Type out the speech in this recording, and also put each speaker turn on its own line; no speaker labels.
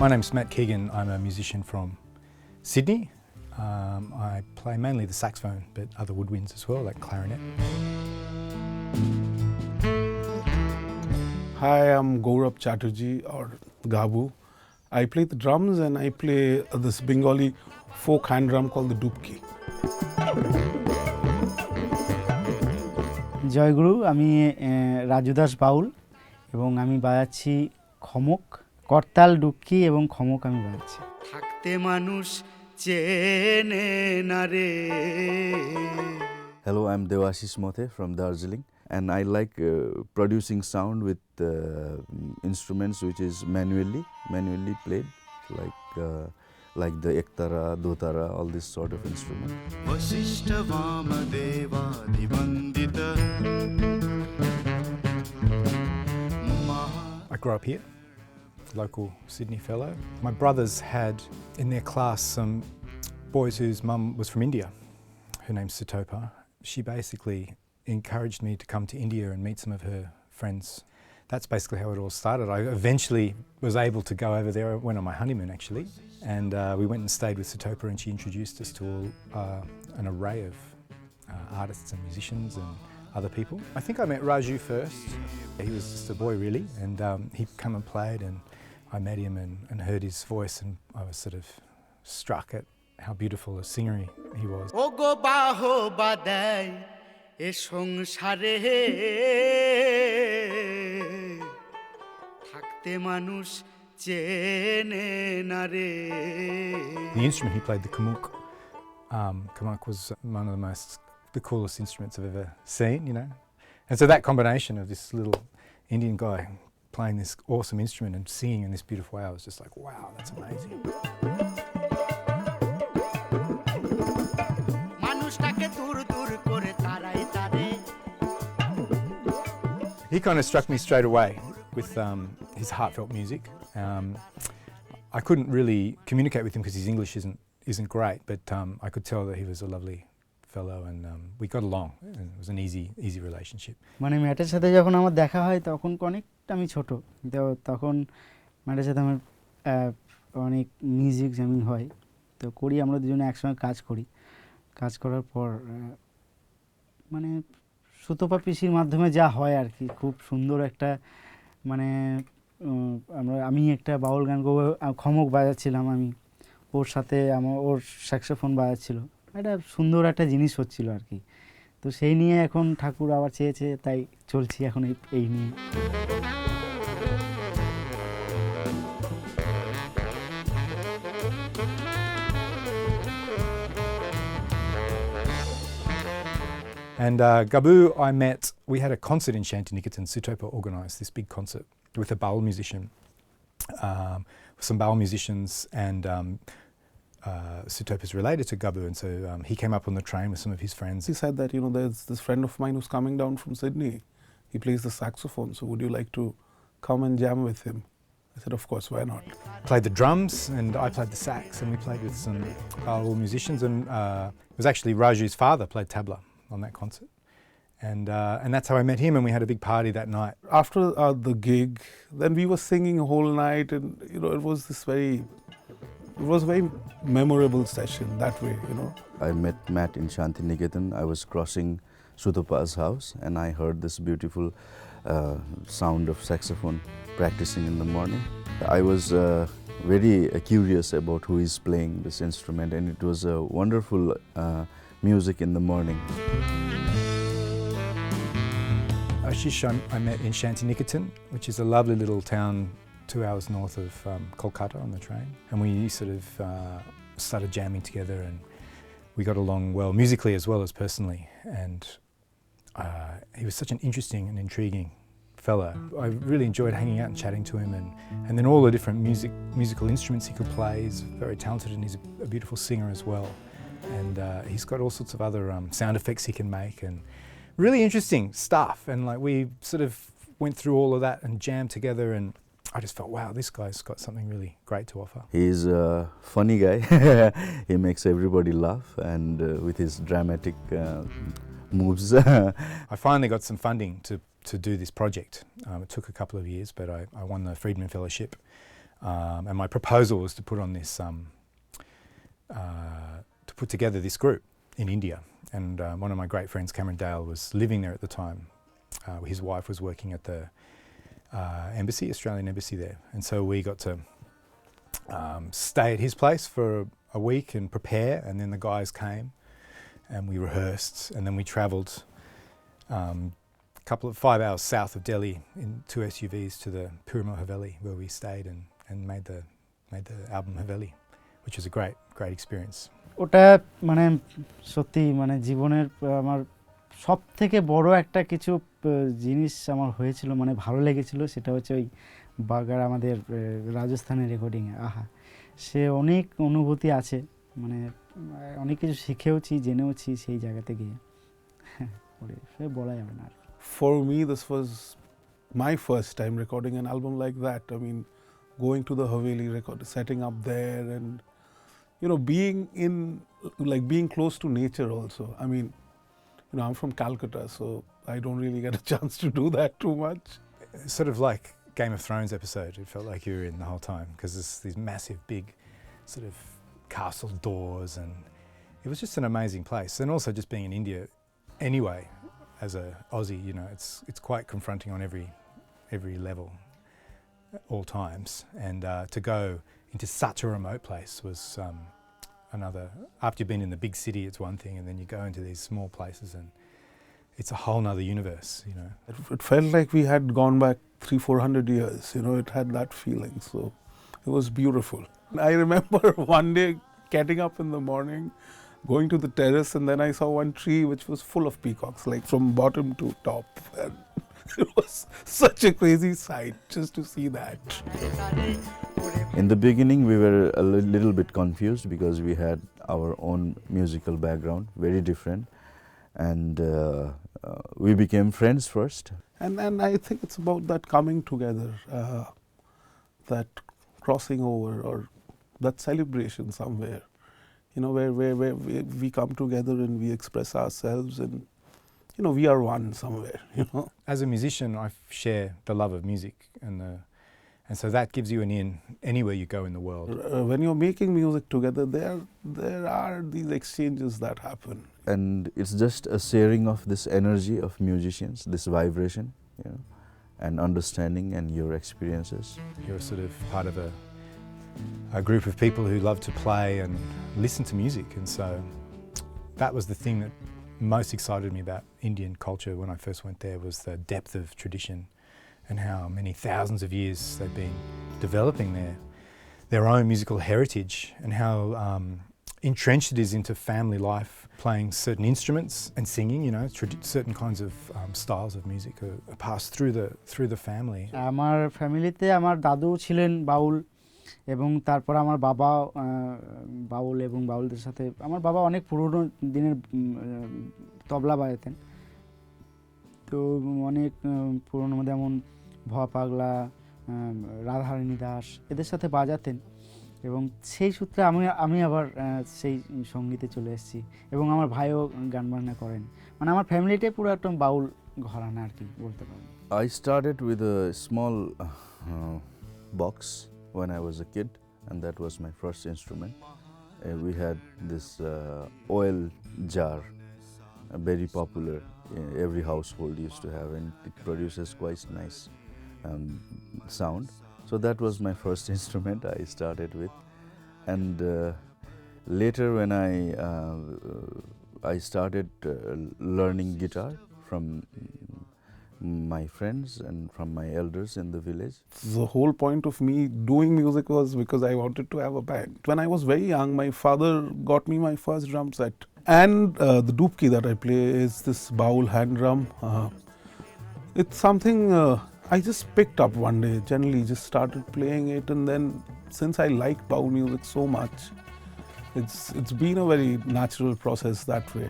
My name's Matt Keegan. I'm a musician from Sydney. I play mainly the saxophone, but other woodwinds as well, like clarinet.
Hi, I'm Gaurav Chatterjee, or Gabu. I play the drums and I play this Bengali folk hand drum called the dubki.
জয়গুরু, আমি রাজু দাস বাউল এবং আমি বাজাচ্ছি খমক, করতাল, ডুক্কি এবং খমক আমি বাজাচ্ছি। থাকতে মানুষ চেনে না রে।
Hello, I'm Devashish Mothe from Darjeeling, and I like producing sound with instruments which is manually played, like the ektara, dotara, all this sort of instrument.
I grew up here, local Sydney fellow. My brothers had in their class some boys whose mum was from India. Her name's Sitopa. She basically encouraged me to come to India and meet some of her friends. That's basically how it all started. I eventually was able to go over there. I went on my honeymoon actually, and we went and stayed with Sitopa, and she introduced us to all an array of artists and musicians and other people. I think I met Raju first. He was just a boy really, and he come and played, and I met him and heard his voice, and I was sort of struck at how beautiful a singer he was.
এ সংসারে থাকতে মানুষ চেনে না রে।
The instrument he played, the kamuk. Kamuk was one of the coolest instruments I've ever seen, you know. And so that combination of this little Indian guy playing this awesome instrument and singing in this beautiful way, I was just like, wow, that's amazing. He kind of struck me straight away with his heartfelt music. I couldn't really communicate with him because his English isn't great, but I could tell that he was a lovely fellow, and we got along, and it was an easy relationship.
মানে ম্যাটের সাথে যখন আমার দেখা হয় তখন অনেকটা আমি ছোট, তো তখন ম্যাটের সাথে আমার অনেক মিউজিক জ্যামিং হয়, তো করি, আমরা দুজনে একসঙ্গে কাজ করার পর মানে সুতপা পিসির মাধ্যমে যা হয় আর কি, খুব সুন্দর একটা মানে আমি একটা বাউল গান করবো, খমক বাজাচ্ছিলাম আমি, ওর সাথে ওর স্যাক্সোফোন বাজাচ্ছিল, একটা সুন্দর একটা জিনিস হচ্ছিল আর কি। তো সেই নিয়ে এখন ঠাকুর আবার চেয়েছে, তাই চলছি এখন এই নিয়ে।
And Gabu, I met, we had a concert in Shantiniketan. Sitopa organised this big concert with a Baul musician, some Baul musicians, and Sitopa's related to Gabu, and so he came up on the train with some of his friends.
He said that, there's this friend of mine who's coming down from Sydney. He plays the saxophone, so would you like to come and jam with him? I said, of course, why not?
Played the drums, and I played the sax, and we played with some Baul musicians, and it was actually Raju's father played tabla on that concert, and that's how I met him, and we had a big party that night.
After the gig, then we were singing a whole night, and it was a very memorable session that way.
I met Matt in Shantiniketan. I was crossing Sutopa's house, and I heard this beautiful sound of saxophone practicing in the morning. I was very curious about who is playing this instrument, and it was a wonderful music in the morning.
Ashish I met in Shantiniketan, which is a lovely little town 2 hours north of Kolkata on the train, and we sort of started jamming together, and we got along well musically as well as personally, and he was such an interesting and intriguing fellow. I really enjoyed hanging out and chatting to him, and then all the different musical instruments he could play. He's very talented, and he's a beautiful singer as well, and he's got all sorts of other sound effects he can make, and really interesting stuff, and like we sort of went through all of that and jammed together, and I just felt, wow, this guy's got something really great to offer.
He's a funny guy. He makes everybody laugh, and with his dramatic moves.
I finally got some funding to do this project. It took a couple of years, but I won the Friedman Fellowship And my proposal was to put on this, to put together this group in India. And one of my great friends, Cameron Dale, was living there at the time. His wife was working at the embassy, Australian embassy there. And so we got to stay at his place for a week and prepare, and then the guys came and we rehearsed, and then we travelled 5 hours south of Delhi in 2 SUVs to the Pyramid Haveli, where we stayed and made the album Haveli, which was a great experience.
ওটা মানে সত্যি মানে জীবনের আমার সব থেকে বড় একটা কিছু জিনিস আমার হয়েছিল, মানে ভালো লেগেছিল, সেটা হচ্ছে ওই বাগার আমাদের রাজস্থানের রেকর্ডিংয়ে। আহা, সে অনেক অনুভূতি আছে, মানে অনেক কিছু শিখেওছি, জেনেওছি সেই জায়গাতে গিয়ে, সে বলা যাবে না আর।
For me, this was my first time recording an album like that. I mean, going to the Haveli, setting up there, and being close to nature also. I mean, I'm from Calcutta, so I don't really get a chance to do that too much.
Sort of like Game of Thrones episode. It felt like you were in the whole time, because there's these massive, big, sort of castle doors, and it was just an amazing place. And also just being in India, anyway, as a Aussie, it's quite confronting on every level, all times. And to go into such a remote place was another. After you've been in the big city, it's one thing, and then you go into these small places, and it's a whole nother universe.
It felt like we had gone back 300-400 years. It had that feeling. So it was beautiful. I remember one day getting up in the morning, going to the terrace, and then I saw one tree which was full of peacocks, like from bottom to top. And it was such a crazy sight just to see that.
In the beginning, we were a little bit confused because we had our own musical background, very different, and we became friends first.
And I think it's about that coming together, that crossing over, or that celebration somewhere, where we come together and we express ourselves, and we are one somewhere.
As a musician, I share the love of music, and so that gives you an in anywhere you go in the world.
When you're making music together, there are these exchanges that happen.
And it's just a sharing of this energy of musicians, this vibration, and understanding and your experiences.
You're sort of part of a group of people who love to play and listen to music, and so that was the thing that most excited me about Indian culture when I first went there, was the depth of tradition and how many thousands of years they've been developing their own musical heritage, and how entrenched it is into family life, playing certain instruments and singing. Certain kinds of styles of music are passed through the family.
আমার ফ্যামিলিতে আমার দাদু ছিলেন বাউল, এবং তারপর আমার বাবা বাউল, এবং বাউলদের সাথে আমার বাবা অনেক পুরনো দিনের তবলা বাজাতেন, তো অনেক পুরনো মধ্যে যেমন ভয়া পাগলা, রাধারানী দাস, এদের সাথে বাজাতেন, এবং সেই সূত্রে আমি আবার সেই সঙ্গীতে চলে এসেছি, এবং আমার ভাইও গান বাজনা করেন, মানে আমার ফ্যামিলিটাই পুরো একটা বাউল ঘরানা আর কি বলতে পারেন।
I started with a small box when I was a kid, and that was my first instrument. We had this oil jar, very popular. Every household used to have, and it produces quite nice sound. So that was my first instrument I started with, and later when I started learning guitar from my friends and from my elders in the village.
The whole point of me doing music was because I wanted to have a band. When I was very young, my father got me my first drum set, and the dubki that I play is this Baul hand drum. It's something I just picked up one day, generally just started playing it, and then since I like Baul music so much, it's been a very natural process that way.